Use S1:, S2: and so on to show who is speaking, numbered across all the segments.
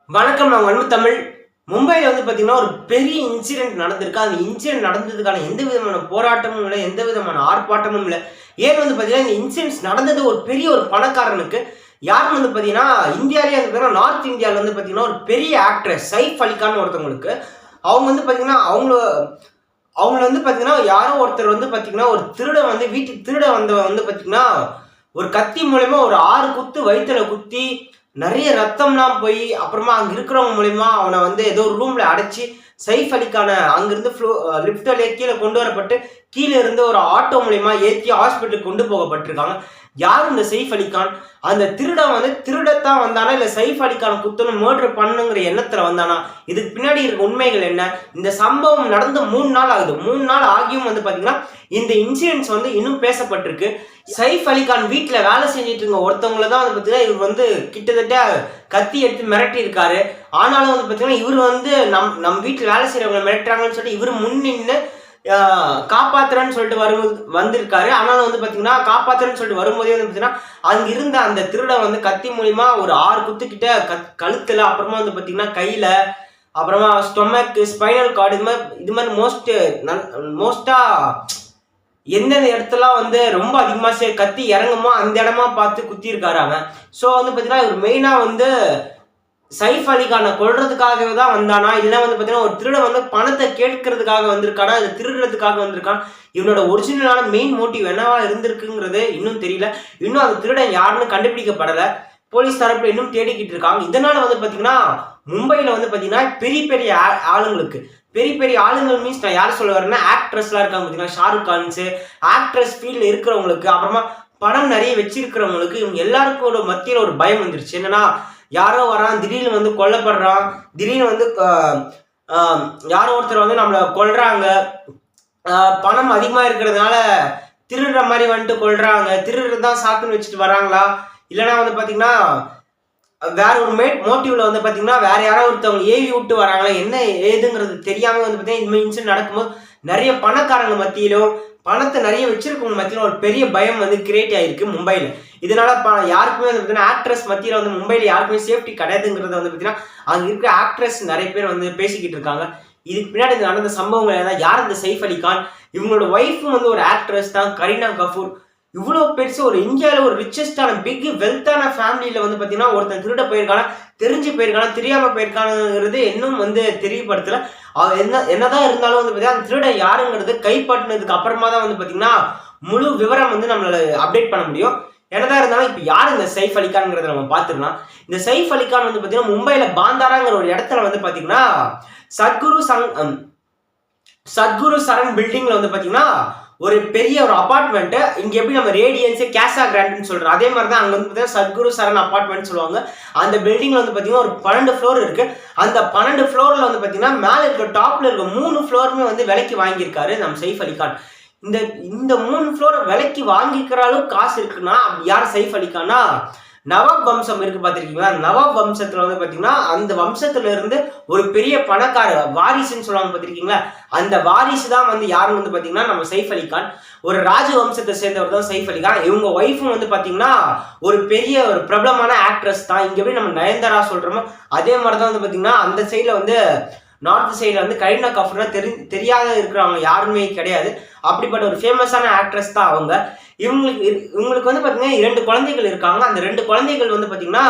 S1: வணக்கம். நான் அன்பு தமிழ். மும்பையில் வந்து பார்த்தீங்கன்னா ஒரு பெரிய இன்சிடென்ட் நடந்திருக்கு. அந்த இன்சிடென்ட் நடந்ததுக்கான எந்த விதமான போராட்டமும் இல்லை, எந்த விதமான ஆர்ப்பாட்டமும் இல்லை. ஏன் வந்து பார்த்தீங்கன்னா இந்த இன்சிடென்ட்ஸ் நடந்தது ஒரு பெரிய ஒரு பணக்காரனுக்கு. யாருன்னு வந்து பார்த்தீங்கன்னா இந்தியாவிலேயே வந்து பார்த்தீங்கன்னா நார்த் இந்தியாவில் வந்து பார்த்தீங்கன்னா ஒரு பெரிய ஆக்ட்ரஸ் சைஃப் அலிகான் ஒருத்தவங்களுக்கு. அவங்க வந்து பார்த்தீங்கன்னா அவங்கள வந்து பார்த்தீங்கன்னா யாரோ ஒருத்தர் வந்து பார்த்தீங்கன்னா ஒரு திருடன் வந்து வீட்டுக்கு திருட வந்தவன் வந்து பார்த்தீங்கன்னா ஒரு கத்தி மூலயமா ஒரு 6 குத்து வயிற்றுல குத்தி நிறைய ரத்தம்லாம் போய் அப்புறமா அங்கே இருக்கிறவங்க மூலிமா அவனை வந்து ஏதோ ஒரு ரூமில் அடைச்சி சைஃப் அலிக்கான அங்கிருந்து லிஃப்டில் கீழே கொண்டு வரப்பட்டு கீழே இருந்து ஒரு ஆட்டோ மூலிமா ஏற்றி ஹாஸ்பிட்டலுக்கு கொண்டு போகப்பட்டிருக்காங்க. யார் இந்த சைஃப் அலிகான்? அந்த திருடன் வந்து திருடத்தான் வந்தானா இல்லை சைஃப் அலிகான் குத்தணும் மர்டர் பண்ணுங்கிற எண்ணத்தில் வந்தானா? இதுக்கு பின்னாடி இருக்க உண்மைகள் என்ன? இந்த சம்பவம் நடந்து 3 நாள் ஆகுது. 3 நாள் ஆகியும் வந்து பார்த்தீங்கன்னா இந்த இன்சிடென்ட்ஸ் வந்து இன்னும் பேசப்பட்டிருக்கு. சைஃப் அலிகான் வீட்டில் வேலை செஞ்சுட்டு இருக்க ஒருத்தவங்களை தான் வந்து பார்த்தீங்கன்னா இவர் வந்து கிட்டத்தட்ட கத்தி எடுத்து மிரட்டி இருக்காரு. ஆனாலும் வந்து பார்த்தீங்கன்னா இவர் வந்து நம் வீட்டில் வேலை செய்கிறவங்களை மிரட்டுறாங்கன்னு சொல்லிட்டு இவர் முன்னின்று காப்பாத்துறேன்னு சொல்லிட்டு வந்திருக்காரு. ஆனாலும் வந்து பார்த்தீங்கன்னா காப்பாத்துறேன்னு சொல்லிட்டு வரும்போதே வந்து பார்த்தீங்கன்னா அங்கே இருந்த அந்த திருடன் வந்து கத்தி மூலியமா ஒரு 6 குத்துக்கிட்ட கழுத்துல, அப்புறமா வந்து பார்த்தீங்கன்னா கையில, அப்புறமா ஸ்டொமக், ஸ்பைனல் கார்டு, இது மாதிரி மோஸ்டா எந்தெந்த இடத்துலாம் வந்து ரொம்ப அதிகமாக கத்தி இறங்குமோ அந்த இடமா பார்த்து குத்திருக்காரு அவன். ஸோ வந்து பார்த்தீங்கன்னா இவர் மெயினாக வந்து சைஃப் அலிகானை கொல்றதுக்காகவே தான் வந்தானா, இல்லை வந்து பார்த்தீங்கன்னா ஒரு திருடன் வந்து பணத்தை கேட்கறதுக்காக வந்திருக்கானா, அது திருடுறதுக்காக வந்திருக்கான்? இவனோட ஒரிஜினலான மெயின் மோட்டிவ் என்னவா இருந்திருக்குங்கிறது இன்னும் தெரியல. இன்னும் அந்த திருடன் யாருன்னு கண்டுபிடிக்கப்படலை. போலீஸ் தரப்புல இன்னும் தேடிக்கிட்டு இருக்காங்க. இதனால வந்து பார்த்தீங்கன்னா மும்பையில் வந்து பார்த்தீங்கன்னா பெரிய பெரிய ஆளுங்களுக்கு, பெரிய பெரிய ஆளுங்கள் மீன்ஸ் நான் யார் சொல்ல வரேன்னா ஆக்ட்ரஸ்லாம் இருக்காங்க பார்த்தீங்கன்னா, ஷாருக் கான்ஸு, ஆக்ட்ரஸ் ஃபீல்டில் இருக்கிறவங்களுக்கு, அப்புறமா பணம் நிறைய வச்சிருக்கிறவங்களுக்கு, இவங்க எல்லாருக்கும் மத்தியில் ஒரு பயம் வந்துருச்சு. என்னன்னா யாரோ வரான், திடீர்னு வந்து கொல்லப்படுறான், திடீர்னு வந்து யாரோ ஒருத்தர் வந்து நம்மளை கொல்றாங்க, பணம் அதிகமாக இருக்கிறதுனால திருடுற மாதிரி வந்துட்டு கொல்றாங்க, திருடுறது தான் சாக்குன்னு வச்சுட்டு வராங்களா, இல்லைன்னா வந்து பார்த்தீங்கன்னா வேற ஒரு மோட்டிவ்ல வந்து பார்த்தீங்கன்னா வேற யாரோ ஒருத்தவங்க ஏவி விட்டு வராங்களா, என்ன ஏதுங்கிறது தெரியாமல் வந்து பார்த்தீங்கன்னா இந்த மாதிரி இன்சிடென்ட் நடக்கும்போது நிறைய பணக்காரங்க மத்தியிலும் பணத்தை நிறைய வச்சிருக்கவங்க மத்தியிலும் ஒரு பெரிய பயம் வந்து கிரியேட் ஆகிருக்கு மும்பையில். இதனால யாருக்குமே வந்து பார்த்தீங்கன்னா ஆக்ட்ரஸ் மத்தியில் வந்து மும்பையில் யாருக்குமே சேஃப்டி கிடையாதுங்கிறத வந்து பார்த்தீங்கன்னா அங்கே இருக்கிற ஆக்ட்ரஸ் நிறைய பேர் வந்து பேசிக்கிட்டு இருக்காங்க. இதுக்கு பின்னாடி நடந்த சம்பவங்கள் ஏன்னா யார் இந்த சைஃப் அலிகான்? இவங்களோட ஒய்ஃபும் வந்து ஒரு ஆக்ட்ரஸ் தான், கரீனா கபூர். இவ்வளோ பெருசு ஒரு இந்தியாவில் ஒரு ரிச்சஸ்டான பிக் வெல்த்தான ஃபேமிலியில் வந்து பார்த்தீங்கன்னா ஒருத்தன் திருட போயிருக்கானா, தெரிஞ்சு போயிருக்கானா, தெரியாமல் போயிருக்கானுங்கிறது இன்னும் வந்து தெரியப்படுத்தலை. என்னதான் இருந்தாலும் வந்து பார்த்தீங்கன்னா அந்த திருட யாருங்கிறது கைப்பற்றினதுக்கு அப்புறமா தான் வந்து பார்த்தீங்கன்னா முழு விவரம் வந்து நம்மளால அப்டேட் பண்ண முடியும். என்னதான் இருந்தாலும் இப்போ யார் இந்த சைஃப் அலிகான்ங்கிறத நம்ம பார்த்துக்கலாம். இந்த சைஃப் அலிகான் வந்து பார்த்தீங்கன்னா மும்பையில் பாந்தாராங்கிற ஒரு இடத்துல வந்து பார்த்தீங்கன்னா சத்குரு சரண் பில்டிங்ல வந்து பார்த்தீங்கன்னா ஒரு பெரிய ஒரு அபார்ட்மெண்ட். இங்க எப்படி நம்ம ரேடியன்ஸ் கேசா கிராண்ட்னு சொல்றோம், அதே மாதிரி தான் அங்க வந்து பார்த்தீங்கன்னா சத்குரு சரண் அபார்ட்மெண்ட் சொல்லுவாங்க. அந்த பில்டிங்ல வந்து பார்த்தீங்கன்னா ஒரு 12 ஃப்ளோர் இருக்கு. அந்த 12 ஃப்ளோர்ல வந்து பார்த்தீங்கன்னா மேல இருக்க டாப்ல இருக்க 3 ஃப்ளோருமே வந்து விலைக்கு வாங்கியிருக்காரு நம்ம சைஃப் அலிகான். இந்த 3 ஃப்ளோரை விலைக்கு வாங்கிக்கிற அளவுக்கு காசு இருக்குன்னா யார் சைஃப் அலிகான்னா நவாப் வம்சம் இருக்கு பார்த்துருக்கீங்களா? நவாப் வம்சத்துல வந்து பார்த்தீங்கன்னா அந்த வம்சத்துல இருந்து ஒரு பெரிய பணக்கார வாரிசுன்னு சொல்லுவாங்க பார்த்துருக்கீங்களா? அந்த வாரிசு தான் வந்து யாருன்னு வந்து பார்த்தீங்கன்னா நம்ம சைஃப் அலிகான். ஒரு ராஜ வம்சத்தை சேர்ந்தவர் தான் சைஃப் அலிகான். இவங்க ஒய்ஃபும் வந்து பார்த்தீங்கன்னா ஒரு பெரிய ஒரு பிரபலமான ஆக்ட்ரஸ் தான். இங்கே எப்படி நம்ம நயன்தாரா சொல்கிறோமோ அதே மாதிரி தான் வந்து பார்த்தீங்கன்னா அந்த சைடில் வந்து நார்த் சைடில் வந்து கரீனா கபூர்னா தெரியாத இருக்கிறவங்க யாருமே கிடையாது. அப்படிப்பட்ட ஒரு ஃபேமஸான ஆக்ட்ரஸ் தான் அவங்க. இவங்களுக்கு வந்து பார்த்தீங்கன்னா 2 குழந்தைகள் இருக்காங்க. அந்த 2 குழந்தைகள் வந்து பார்த்தீங்கன்னா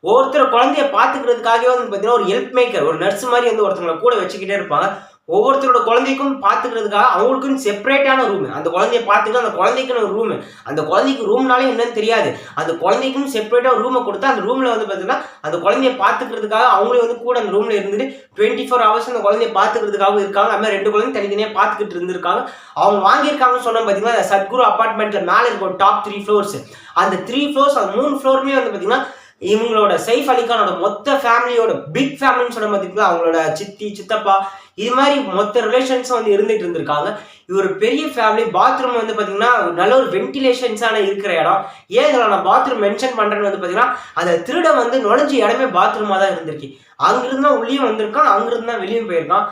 S1: ஒவ்வொருத்தர் குழந்தைய பார்த்துக்கிறதுக்காகவே வந்து பார்த்தீங்கன்னா ஒரு ஹெல்ப் மேக்கர், ஒரு நர்ஸ் மாதிரி வந்து ஒருத்தவங்களை கூட வச்சுக்கிட்டே இருப்பாங்க. ஒவ்வொருத்தரோட குழந்தைக்கும் பார்த்துக்கிறதுக்காக அவங்களுக்குன்னு செப்பரேட்டான ரூம், அந்த குழந்தைய பார்த்துக்க அந்த குழந்தைக்குன்னு ஒரு ரூமு, அந்த குழந்தைக்கு ரூம்னாலே என்னன்னு தெரியாது, அந்த குழந்தைக்குன்னு செப்பரேட்டாக ரூமை கொடுத்து அந்த ரூமில் வந்து பார்த்தீங்கன்னா அந்த குழந்தைய பார்த்துக்கிறதுக்காக அவங்களே வந்து கூட அந்த ரூமில் இருந்துட்டு 24 ஹவர்ஸ் அந்த குழந்தைய பார்த்துக்கிறதுக்காக இருக்காங்க. அது மாதிரி 2 குழந்தை தனித்தனியாக பார்த்துக்கிட்டு இருந்திருக்காங்க. அவங்க வாங்கியிருக்காங்கன்னு சொன்னால் பார்த்தீங்கன்னா சத்குரு அபார்ட்மெண்ட்டில் மேலே இருக்க டாப் 3 ஃப்ளோர்ஸ், அந்த 3 ஃப்ளோர்ஸ் அந்த 3 ஃப்ளோருமே வந்து பார்த்தீங்கன்னா இவங்களோட சைஃப் அலிகானோட மொத்த ஃபேமிலியோட பிக் ஃபேமிலின்னு சொன்ன பார்த்தீங்கன்னா அவங்களோட சித்தி, சித்தப்பா, இது மாதிரி மொத்த ரிலேஷன்ஸும் வந்து இருந்துட்டு இருந்திருக்காங்க. இது ஒரு பெரிய ஃபேமிலி. பாத்ரூம் வந்து பார்த்தீங்கன்னா நல்ல ஒரு வென்டிலேஷன்ஸான இருக்கிற இடம். ஏன் இதில் நான் பாத்ரூம் மென்ஷன் பண்ணுறேன்னு வந்து பார்த்தீங்கன்னா அந்த திருட வந்து நுழைஞ்ச இடமே பாத்ரூமாக தான் இருந்திருக்கு. அங்கிருந்து தான் உள்ளேயும் வந்திருக்கான், அங்கிருந்து தான் வெளியும் போயிருக்கான்.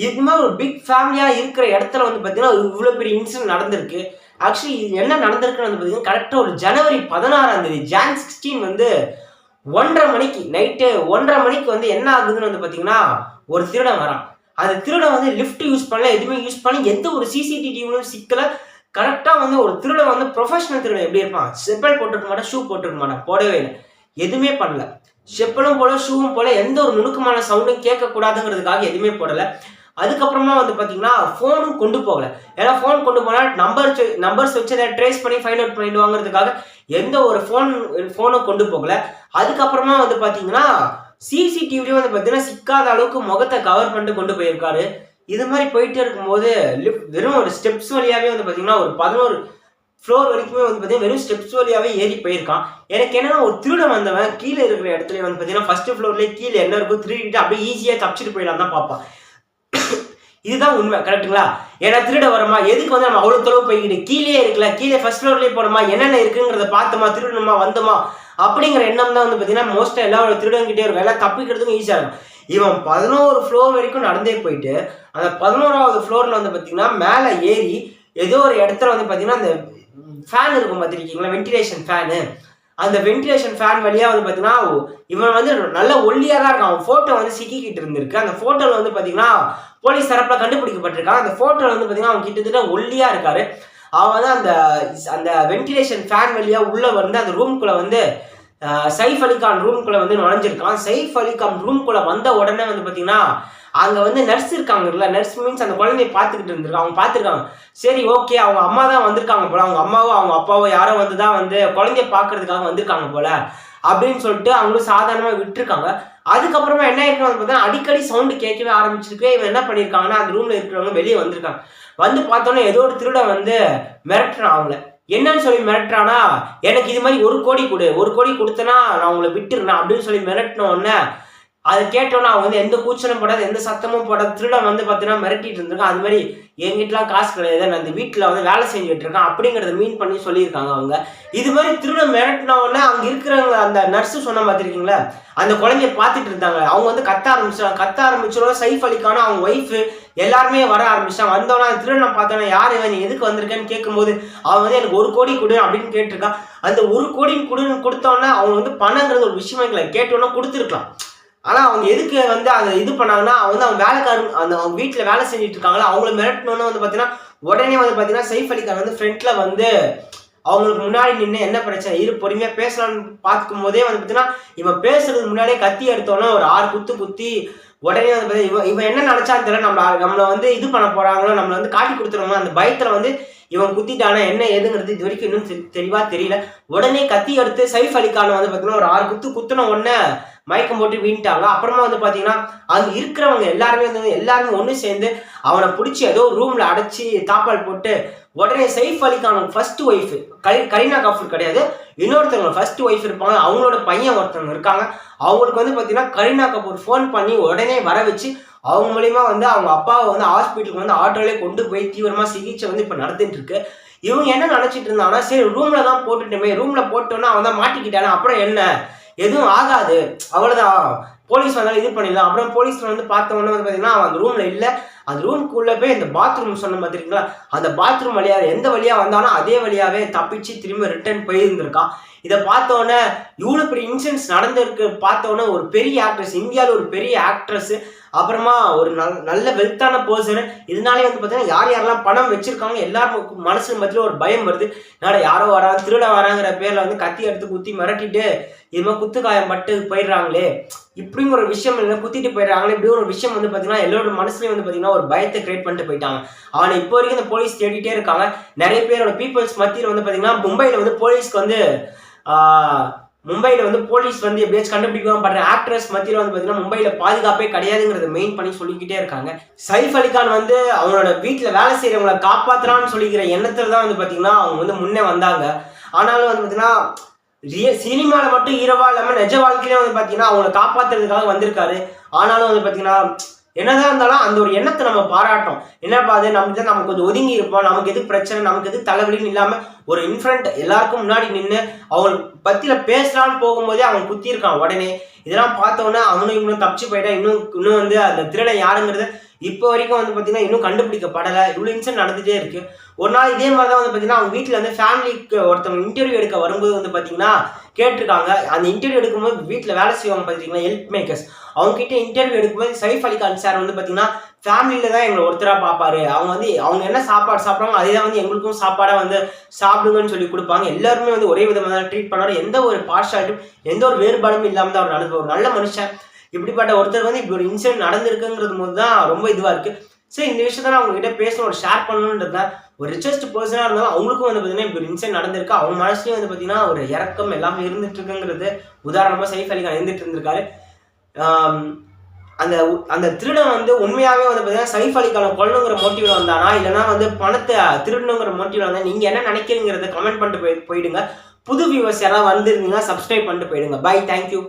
S1: இது மாதிரி ஒரு பிக் ஃபேமிலியாக இருக்கிற இடத்துல வந்து பார்த்தீங்கன்னா இவ்வளோ பெரிய இன்சிடென்ட் நடந்திருக்கு. ஆக்சுவலி இது என்ன நடந்திருக்குன்னு வந்து பார்த்தீங்கன்னா கரெக்டாக ஒரு ஜனவரி 16 ஜான் 16 வந்து 1:30 மணிக்கு நைட்டு 1:30 மணிக்கு வந்து என்ன ஆகுதுன்னு வந்து பார்த்தீங்கன்னா ஒரு திருடன் வரான். அந்த திருடன் வந்து லிஃப்ட் யூஸ் பண்ணல, எதுவுமே யூஸ் பண்ணல, எந்த ஒரு சிசிடிவியும் சிக்கல. கரெக்டாக வந்து ஒரு திருடன் வந்து ப்ரொஃபஷனல் திருடன் எப்படி இருப்பான், செப்பல் போட்டுருக்க மாட்டான், ஷூ போட்டுருக்க மாட்டான், போடவே இல்லை, எதுவுமே பண்ணல. செப்பலும் போல ஷூவும் போல எந்த ஒரு நுணுக்கமான சவுண்டும் கேட்கக்கூடாதுங்கிறதுக்காக எதுவுமே போடலை. அதுக்கப்புறமா வந்து பார்த்தீங்கன்னா ஃபோனும் கொண்டு போகலை. ஏன்னா ஃபோன் கொண்டு போனால் நம்பர்ஸ் வச்சு அதை ட்ரேஸ் பண்ணி ஃபைண்ட் அவுட் பண்ணிடுவாங்கிறதுக்காக எந்த ஒரு ஃபோனும் கொண்டு போகலை. அதுக்கப்புறமா வந்து பார்த்தீங்கன்னா சிசிடிவிலையும் வந்து பார்த்தீங்கன்னா சிக்காத அளவுக்கு முகத்தை கவர் பண்ணிட்டு கொண்டு போயிருக்காரு. இது மாதிரி போயிட்டே இருக்கும்போது வெறும் ஒரு ஸ்டெப்ஸ் வழியாகவே வந்து பார்த்தீங்கன்னா ஒரு 11 ஃப்ளோர் வரைக்குமே வந்து பார்த்தீங்கன்னா வெறும் ஸ்டெப்ஸ் வழியாகவே ஏறி போயிருக்கான். எனக்கு என்னன்னா ஒரு திருடன் வந்தவன் கீழே இருக்கிற இடத்துல வந்து பார்த்தீங்கன்னா ஃபர்ஸ்ட் ஃப்ளோர்லேயே கீழே என்ன இருக்கும் திருடிட்டு அப்படியே ஈஸியாக தப்பிச்சுட்டு போயிடலாம் தான் பார்ப்பான். இதுதான் உண்மை, கரெக்டுங்களா? ஏன்னா திருட வரமா, எதுக்கு வந்து நம்ம அவ்வளோ தொலைவு போய்கிட்டு கீழே இருக்கல, கீழே ஃபர்ஸ்ட் ஃப்ளோர்லேயே போனோமா, என்னென்ன இருக்குங்கிறத பார்த்தோமா, திருடணுமா, வந்தோமா அப்படிங்கிற எண்ணம் தான் வந்து பார்த்தீங்கன்னா மோஸ்ட்டாக எல்லா திருடங்கிட்டே இருக்கும். எல்லாம் தப்பிக்கிறதுக்கும் ஈஸியாக இருக்கும். இவன் 11 ஃப்ளோர் வரைக்கும் நடந்தே போயிட்டு அந்த 11வது ஃப்ளோரில் வந்து பார்த்தீங்கன்னா மேலே ஏறி ஏதோ ஒரு இடத்துல வந்து பார்த்தீங்கன்னா அந்த ஃபேன் இருக்கும் பார்த்துருக்கீங்களா, வென்டிலேஷன் ஃபேனு, அந்த வென்டிலேஷன் ஃபேன் வழியாக வந்து பார்த்தீங்கன்னா இவன் வந்து நல்ல ஒல்லியாக தான் இருக்கான். அவன் ஃபோட்டோ வந்து சிக்கிக்கிட்டு இருந்திருக்கு. அந்த ஃபோட்டோவில் வந்து பார்த்தீங்கன்னா போலீஸ் தரப்பில் கண்டுபிடிக்கப்பட்டிருக்கான். அந்த ஃபோட்டோவில் வந்து பார்த்தீங்கன்னா அவன் கிட்டத்தட்ட ஒல்லியாக இருக்காரு. அவன் வந்து அந்த வென்டிலேஷன் ஃபேன் வழியாக உள்ளே வந்து அந்த ரூம்குள்ளே வந்து சைஃப் அலிகான் ரூம்குள்ளே வந்து நுழைஞ்சிருக்கான். சைஃப் அலிகான் ரூம்குள்ளே வந்த உடனே வந்து பார்த்தீங்கன்னா அங்கே வந்து நர்ஸ் இருக்காங்கல்ல, நர்ஸ் மீன்ஸ் அந்த குழந்தைய பார்த்துக்கிட்டு இருந்திருக்காங்க. அவங்க பார்த்துருக்காங்க, சரி ஓகே அவங்க அம்மா தான் வந்திருக்காங்க போல, அவங்க அம்மாவோ அவங்க அப்பாவோ யாரோ வந்து தான் வந்து குழந்தைய பார்க்கறதுக்காக வந்திருக்காங்க போல அப்படின்னு சொல்லிட்டு அவங்களும் சாதாரணமாக விட்டுருக்காங்க. அதுக்கப்புறமா என்ன ஆயிருக்கும் வந்து பார்த்தீங்கன்னா அடிக்கடி சவுண்டு கேட்கவே ஆரம்பிச்சிருக்கு. இவன் என்ன பண்ணியிருக்காங்கன்னா அந்த ரூமில் இருக்கிறவங்க வெளியே வந்திருக்காங்க. வந்து பார்த்தோன்னே ஏதோ ஒரு திருடன் வந்து மிரட்டுறான் அவங்கள. என்னன்னு சொல்லி மிரட்டுறானா, எனக்கு இது மாதிரி 1 கோடி கொடு, 1 கோடி கொடுத்தனா நான் உங்களை விட்டுருந்தேன் அப்படின்னு சொல்லி மிரட்டினோடனே அதை கேட்டோன்னா அவங்க வந்து எந்த கூச்சலும் போடாது, எந்த சத்தமும் போடாது. திருடன் வந்து பார்த்தீங்கன்னா மிரட்டிட்டு இருந்திருக்கான். அது மாதிரி என்கிட்டலாம் காசு கிடையாது, நான் அந்த வீட்டில் வந்து வேலை செஞ்சுட்டு இருக்கேன் அப்படிங்கிறத மீன் பண்ணி சொல்லியிருக்காங்க அவங்க. இது மாதிரி திருடன் மிரட்டினோடனே அங்கே இருக்கிறவங்க அந்த நர்ஸு சொன்ன பார்த்துருக்கீங்களா, அந்த குழந்தைய பார்த்துட்டு இருந்தாங்க. அவங்க வந்து கத்த ஆரம்பிச்சோட சைஃப் அலிக்கான அவங்க ஒய்ஃபு எல்லாருமே வர ஆரம்பிச்சாங்க. வந்தோன்னா அந்த திருடனை பார்த்தோன்னா யார் இவன், நீ எதுக்கு வந்திருக்கேன்னு கேட்கும்போது அவன் வந்து எனக்கு 1 கோடி கொடு அப்படின்னு கேட்டிருக்கான். அந்த 1 கோடி கொடுத்தோன்னே அவங்க வந்து பணங்கிறது ஒரு விஷயமா இல்லை, கேட்டோன்னா கொடுத்துருக்கலாம். ஆனால் அவங்க எதுக்கு வந்து அதை இது பண்ணாங்கன்னா அவங்க வேலைக்காரங்க அவங்க வீட்டில் வேலை செஞ்சுட்டு இருக்காங்களா, அவங்கள மிரட்டணுன்னு வந்து பார்த்தீங்கன்னா உடனே வந்து பார்த்தீங்கன்னா சைஃப் அலிகான் வந்து ஃப்ரண்ட்டில் வந்து அவங்களுக்கு முன்னாடி நின்று என்ன பிரச்சனை இரு பொறுமையாக பேசலான்னு பார்க்கும் போதே வந்து பார்த்தீங்கன்னா இவன் பேசுறதுக்கு முன்னாடியே கத்தி எடுத்தோன்னா ஒரு 6 குத்தி உடனே வந்து பார்த்தீங்கன்னா இவன் என்ன நினச்சான்னு தெரியல, நம்மளை வந்து இது பண்ண போகிறாங்களோ, நம்மளை வந்து காட்டி கொடுத்துருவாங்க அந்த பயத்தில் வந்து இவன் குத்திட்டானா என்ன ஏதுங்கிறது இது வரைக்கும் இன்னும் தெளிவாக தெரியல. உடனே கத்தி எடுத்து சைஃப் அலிகானை வந்து பார்த்தீங்கன்னா ஒரு 6 குத்துன உடனே மயக்கம் போட்டு வீண்டாங்க. அப்புறமா வந்து பார்த்தீங்கன்னா அங்கே இருக்கிறவங்க எல்லாருமே ஒன்று சேர்ந்து அவனை பிடிச்சி ஏதோ ரூமில் அடைச்சி தாப்பால் போட்டு உடனே சைஃப் அலிகான் ஃபர்ஸ்ட் ஒய்ஃபு கரீனா கபூர் கிடையாது, இன்னொருத்தவங்க ஃபர்ஸ்ட் ஒய்ஃப் இருப்பாங்க, அவங்களோட பையன் ஒருத்தவங்க இருக்காங்க. அவங்களுக்கு வந்து பார்த்தீங்கன்னா கரீனா கபூர் ஃபோன் பண்ணி உடனே வர வச்சு அவங்க மூலிமா வந்து அவங்க அப்பாவை வந்து ஹாஸ்பிட்டலுக்கு வந்து ஆட்டோலே கொண்டு போய் தீவிரமாக சிகிச்சை வந்து இப்போ நடந்துட்டு இருக்கு. இவங்க என்ன நினச்சிட்டு இருந்தாங்கன்னா, சரி ரூமில் தான் போட்டுட்டோமே, ரூமில் போட்டோன்னா அவன் தான் மாட்டிக்கிட்டானே, அப்புறம் என்ன எதுவும் ஆகாது அவ்வளோதான், போலீஸ் வந்தாலும் இது பண்ணிடலாம். அப்புறம் போலீஸில் வந்து பார்த்தவொன்னே வந்து பார்த்தீங்கன்னா அவன் அந்த ரூமில் இல்லை. அந்த ரூம்குள்ளே போய் இந்த பாத்ரூம் சொன்ன பார்த்துருக்கீங்களா, அந்த பாத்ரூம் வழியாக எந்த வழியாக வந்தாலும் அதே வழியாகவே தப்பிச்சு திரும்ப ரிட்டர்ன் போயிருந்திருக்கான். இதை பார்த்தோன்னே இவ்வளோ பெரிய இன்சிடென்ட்ஸ் நடந்திருக்கு பார்த்தோன்னே ஒரு பெரிய ஆக்ட்ரஸ், இந்தியாவில் ஒரு பெரிய ஆக்ட்ரஸ், அப்புறமா ஒரு நல்ல வெல்த்தான பர்சனு, இதனாலே வந்து பார்த்தீங்கன்னா யாரெல்லாம் பணம் வச்சுருக்காங்க எல்லாரும் மனசு மத்தியில் ஒரு பயம் வருது. யாரோ வராங்க திருட வராங்கிற பேரில் வந்து கத்தி எடுத்து குத்தி மிரட்டிட்டு இது மாதிரி குத்து காயம் பட்டு போயிடுறாங்களே, இப்படிங்கிற ஒரு விஷயம் இல்லை, குத்திட்டு போயிடுறாங்களே, இப்படி ஒரு விஷயம் வந்து பார்த்தீங்கன்னா எல்லோரோட மனசுலேயும் வந்து பார்த்தீங்கன்னா ஒரு பயத்தை கிரியேட் பண்ணிட்டு போயிட்டாங்க. அவனை இப்போ வரைக்கும் இந்த போலீஸ் தேடிட்டே இருக்காங்க. நிறைய பேரோட பீப்புள்ஸ் மத்தியில் வந்து பார்த்தீங்கன்னா மும்பையில் வந்து போலீஸ்க்கு வந்து மும்பையில் வந்து போலீஸ் வந்து எப்படியாச்சும் கண்டுபிடிக்காம பண்ற ஆக்ட்ரஸ் மத்தியில் வந்து பார்த்தீங்கன்னா மும்பையில் பாதுகாப்பே கிடையாதுங்கிறத மெயின் பண்ணி சொல்லிக்கிட்டே இருக்காங்க. சைஃப் அலிகான் வந்து அவங்களோட வீட்டில் வேலை செய்கிறவங்களை காப்பாற்றுறான்னு சொல்லிக்கிற எண்ணத்தில் தான் வந்து பார்த்தீங்கன்னா அவங்க வந்து முன்னே வந்தாங்க. ஆனாலும் வந்து பார்த்தீங்கன்னா சினிமாவில் மட்டும் ஹீரோவா இல்லாமல் நிஜ வாழ்க்கையிலே வந்து பார்த்தீங்கன்னா அவங்களை காப்பாற்றுறதுக்காக வந்திருக்காரு. ஆனாலும் வந்து பார்த்தீங்கன்னா என்னதான் இருந்தாலும் அந்த ஒரு எண்ணத்தை நம்ம பாராட்டோம். என்னப்பா அது நம்ம கொஞ்சம் ஒதுங்கி இருப்போம், நமக்கு எது பிரச்சனை, நமக்கு எது தலைவலின்னு இல்லாமல் ஒரு இன்ஃப்ரண்ட் எல்லாருக்கும் முன்னாடி நின்று அவங்க பற்றியில் பேசலான்னு போகும்போதே அவன் குத்தியிருக்கான் உடனே. இதெல்லாம் பார்த்தோன்னா அவனும் இன்னும் தப்பிச்சு போயிட்டான். இன்னும் வந்து அந்த திருடன் யாருங்கிறது இப்போ வரைக்கும் வந்து பார்த்தீங்கன்னா இன்னும் கண்டுபிடிக்கப்படலை. இவ்வளோ இன்சிடென்ட் நடந்துகிட்டே இருக்குது. ஒரு நாள் இதே மாதிரி தான் வந்து பார்த்தீங்கன்னா அவங்க வீட்டில் வந்து ஃபேமிலிக்கு ஒருத்தவங்க இன்டர்வியூ எடுக்க வரும்போது வந்து பார்த்தீங்கன்னா கேட்டிருக்காங்க. அந்த இன்டர்வியூ எடுக்கும்போது வீட்டில் வேலை செய்வாங்க பார்த்தீங்கன்னா ஹெல்ப் மேக்கர்ஸ், அவங்க கிட்ட இன்டர்வியூ எடுக்கும்போது சைஃப் அலி கான் சார் வந்து பார்த்தீங்கன்னா ஃபேமிலியில தான் எங்களை ஒருத்தராக பார்ப்பாரு. அவங்க என்ன சாப்பாடு சாப்பிட்றாங்க அதே தான் வந்து எங்களுக்கும் சாப்பாடாக வந்து சாப்பிடுங்கன்னு சொல்லி கொடுப்பாங்க. எல்லாருமே வந்து ஒரே விதமாக தான் ட்ரீட் பண்ணுவார். எந்த ஒரு பார்ஷாலிட்டியும் எந்த ஒரு வேறுபாடும் இல்லாமல் தான் அவர் நடந்து ஒரு நல்ல மனுஷன். இப்படிப்பட்ட ஒருத்தர் வந்து இப்படி ஒரு இன்சிடென்ட் நடந்திருக்குங்கிறது போது தான் ரொம்ப இதுவாக இருக்குது. சரி, இந்த விஷயத்த நான் உங்ககிட்ட பேசணும், ஒரு ஷேர் பண்ணணுன்றது தான். ஒரு ரிச்சஸ்ட் பர்சனாக இருந்தாலும் அவங்களுக்கும் வந்து பார்த்தீங்கன்னா இப்படி ஒரு இன்சிடென்ட் நடந்திருக்கு. அவங்க மனசுலையும் வந்து பார்த்தீங்கன்னா ஒரு இறக்கம் எல்லாமே இருந்துட்டு இருக்குங்கிறது உதாரணமாக சைஃப் அலி கான் இருந்துட்டு இருந்திருக்காரு. அந்த அந்த திருடன் வந்து உண்மையாகவே வந்து பார்த்தீங்கன்னா சைஃப் அலி கானை கொல்லணுங்கிற மோட்டிவ்ல வந்தானா, இல்லைனா வந்து பணத்தை திருடணுங்கிற மோட்டிவ்ல வந்தா, நீங்கள் என்ன நினைக்கிறீங்கிறத கமெண்ட் பண்ணிட்டு போயிடுங்க. புது வியூவர்ஸ் யாராவது வந்திருந்தீங்கன்னா சப்ஸ்கிரைப் பண்ணிட்டு போயிடுங்க. Bye, thank you.